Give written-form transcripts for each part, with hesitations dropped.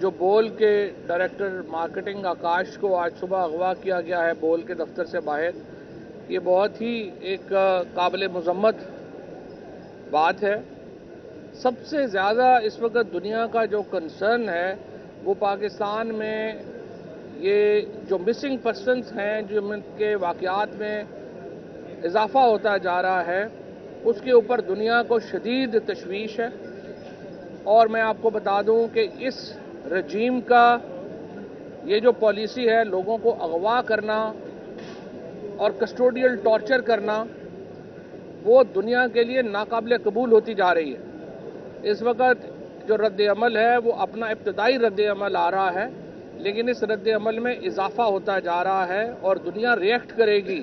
جو بول کے ڈائریکٹر مارکیٹنگ آکاش کو آج صبح اغوا کیا گیا ہے بول کے دفتر سے باہر، یہ بہت ہی ایک قابل مذمت بات ہے۔ سب سے زیادہ اس وقت دنیا کا جو کنسرن ہے وہ پاکستان میں یہ جو مسنگ پرسنز ہیں، جو ان کے واقعات میں اضافہ ہوتا جا رہا ہے، اس کے اوپر دنیا کو شدید تشویش ہے۔ اور میں آپ کو بتا دوں کہ اس رجیم کا یہ جو پالیسی ہے لوگوں کو اغوا کرنا اور کسٹوڈیل ٹارچر کرنا، وہ دنیا کے لیے ناقابل قبول ہوتی جا رہی ہے۔ اس وقت جو رد عمل ہے وہ اپنا ابتدائی رد عمل آ رہا ہے، لیکن اس رد عمل میں اضافہ ہوتا جا رہا ہے اور دنیا ریئیکٹ کرے گی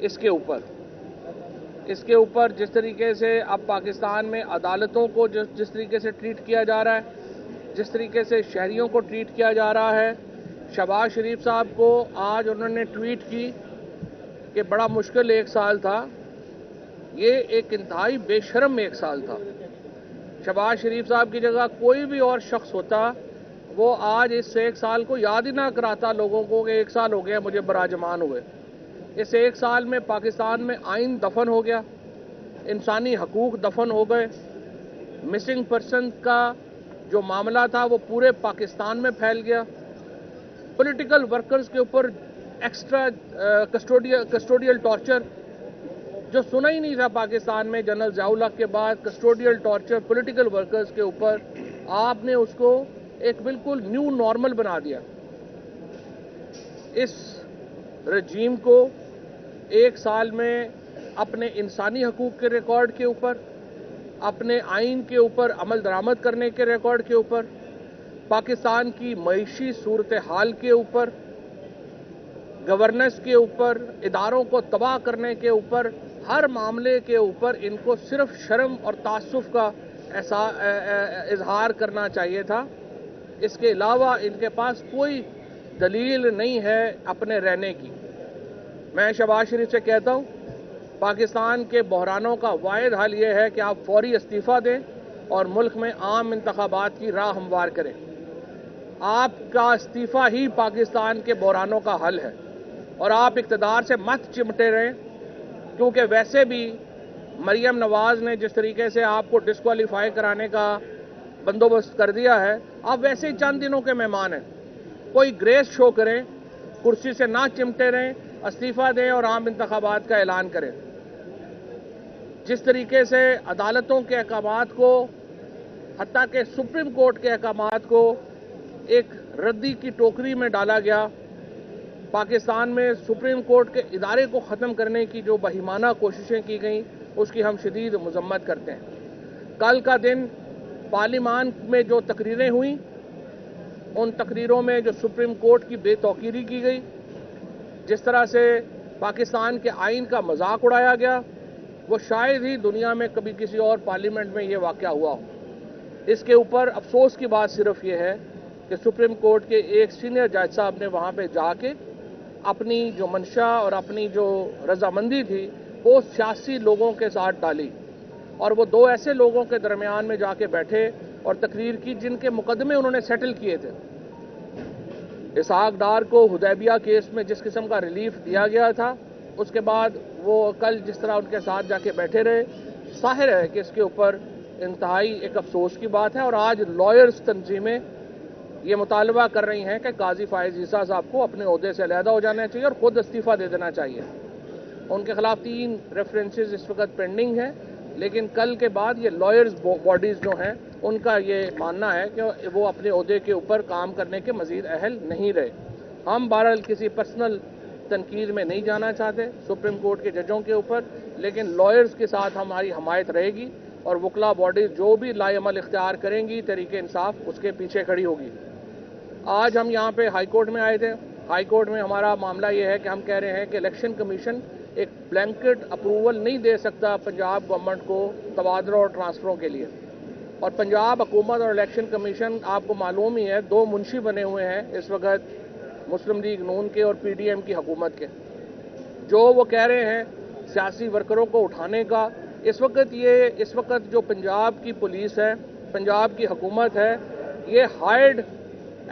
اس کے اوپر جس طریقے سے اب پاکستان میں عدالتوں کو جس طریقے سے ٹریٹ کیا جا رہا ہے، جس طریقے سے شہریوں کو ٹریٹ کیا جا رہا ہے۔ شہباز شریف صاحب کو آج انہوں نے ٹویٹ کی کہ بڑا مشکل 1 سال تھا، یہ ایک انتہائی بے شرم 1 سال تھا۔ شہباز شریف صاحب کی جگہ کوئی بھی اور شخص ہوتا وہ آج اس 1 سال کو یاد ہی نہ کراتا لوگوں کو کہ 1 سال ہو گیا مجھے براجمان ہوئے۔ اس 1 سال میں پاکستان میں آئین دفن ہو گیا، انسانی حقوق دفن ہو گئے، مسنگ پرسن کا جو معاملہ تھا وہ پورے پاکستان میں پھیل گیا، پولیٹیکل ورکرز کے اوپر ایکسٹرا کسٹوڈیل ٹارچر جو سنا ہی نہیں تھا پاکستان میں جنرل ضیاء الحق کے بعد، کسٹوڈیل ٹارچر پولیٹیکل ورکرز کے اوپر آپ نے اس کو ایک بالکل نیو نارمل بنا دیا۔ اس رجیم کو 1 سال میں اپنے انسانی حقوق کے ریکارڈ کے اوپر، اپنے آئین کے اوپر عمل درآمد کرنے کے ریکارڈ کے اوپر، پاکستان کی معیشی صورتحال کے اوپر، گورننس کے اوپر، اداروں کو تباہ کرنے کے اوپر، ہر معاملے کے اوپر ان کو صرف شرم اور تعصب کا اظہار کرنا چاہیے تھا۔ اس کے علاوہ ان کے پاس کوئی دلیل نہیں ہے اپنے رہنے کی۔ میں شہباز شریف سے کہتا ہوں پاکستان کے بحرانوں کا واحد حل یہ ہے کہ آپ فوری استعفیٰ دیں اور ملک میں عام انتخابات کی راہ ہموار کریں۔ آپ کا استعفیٰ ہی پاکستان کے بحرانوں کا حل ہے، اور آپ اقتدار سے مت چمٹے رہیں، کیونکہ ویسے بھی مریم نواز نے جس طریقے سے آپ کو ڈسکوالیفائی کرانے کا بندوبست کر دیا ہے، آپ ویسے ہی چند دنوں کے مہمان ہیں۔ کوئی گریس شو کریں، کرسی سے نہ چمٹے رہیں، استعفیٰ دیں اور عام انتخابات کا اعلان کریں۔ جس طریقے سے عدالتوں کے احکامات کو، حتیٰ کہ سپریم کورٹ کے احکامات کو ایک ردی کی ٹوکری میں ڈالا گیا، پاکستان میں سپریم کورٹ کے ادارے کو ختم کرنے کی جو بہیمانہ کوششیں کی گئیں اس کی ہم شدید مذمت کرتے ہیں۔ کل کا دن پارلیمان میں جو تقریریں ہوئیں، ان تقریروں میں جو سپریم کورٹ کی بے توقیری کی گئی، جس طرح سے پاکستان کے آئین کا مذاق اڑایا گیا، وہ شاید ہی دنیا میں کبھی کسی اور پارلیمنٹ میں یہ واقعہ ہوا ہو۔ اس کے اوپر افسوس کی بات صرف یہ ہے کہ سپریم کورٹ کے ایک سینئر جج صاحب نے وہاں پہ جا کے اپنی جو منشا اور اپنی جو رضامندی تھی وہ سیاسی لوگوں کے ساتھ ڈالی، اور وہ 2 ایسے لوگوں کے درمیان میں جا کے بیٹھے اور تقریر کی جن کے مقدمے انہوں نے سیٹل کیے تھے۔ اسحاق ڈار کو حدیبیہ کیس میں جس قسم کا ریلیف دیا گیا تھا، اس کے بعد وہ کل جس طرح ان کے ساتھ جا کے بیٹھے رہے، ظاہر ہے کہ اس کے اوپر انتہائی ایک افسوس کی بات ہے۔ اور آج لائرز تنظیمیں یہ مطالبہ کر رہی ہیں کہ قاضی فائز عیسیٰ صاحب کو اپنے عہدے سے علیحدہ ہو جانا چاہیے اور خود استعفیٰ دے دینا چاہیے۔ ان کے خلاف 3 ریفرنسز اس وقت پینڈنگ ہیں، لیکن کل کے بعد یہ لائرز باڈیز جو ہیں ان کا یہ ماننا ہے کہ وہ اپنے عہدے کے اوپر کام کرنے کے مزید اہل نہیں رہے۔ ہم بہرحال کسی پرسنل تنقید میں نہیں جانا چاہتے سپریم کورٹ کے ججوں کے اوپر، لیکن لائرز کے ساتھ ہماری حمایت رہے گی، اور وکلا باڈیز جو بھی لائے عمل اختیار کریں گی تحریک انصاف اس کے پیچھے کھڑی ہوگی۔ آج ہم یہاں پہ ہائی کورٹ میں آئے تھے۔ ہائی کورٹ میں ہمارا معاملہ یہ ہے کہ ہم کہہ رہے ہیں کہ الیکشن کمیشن ایک بلینکٹ اپروول نہیں دے سکتا پنجاب گورنمنٹ کو تبادلوں اور ٹرانسفروں کے لیے، اور پنجاب حکومت اور الیکشن کمیشن آپ کو معلوم ہی ہے 2 منشی بنے ہوئے ہیں اس وقت مسلم لیگ نون کے اور پی ڈی ایم کی حکومت کے، جو وہ کہہ رہے ہیں سیاسی ورکروں کو اٹھانے کا۔ اس وقت جو پنجاب کی پولیس ہے، پنجاب کی حکومت ہے، یہ ہائرڈ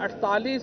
48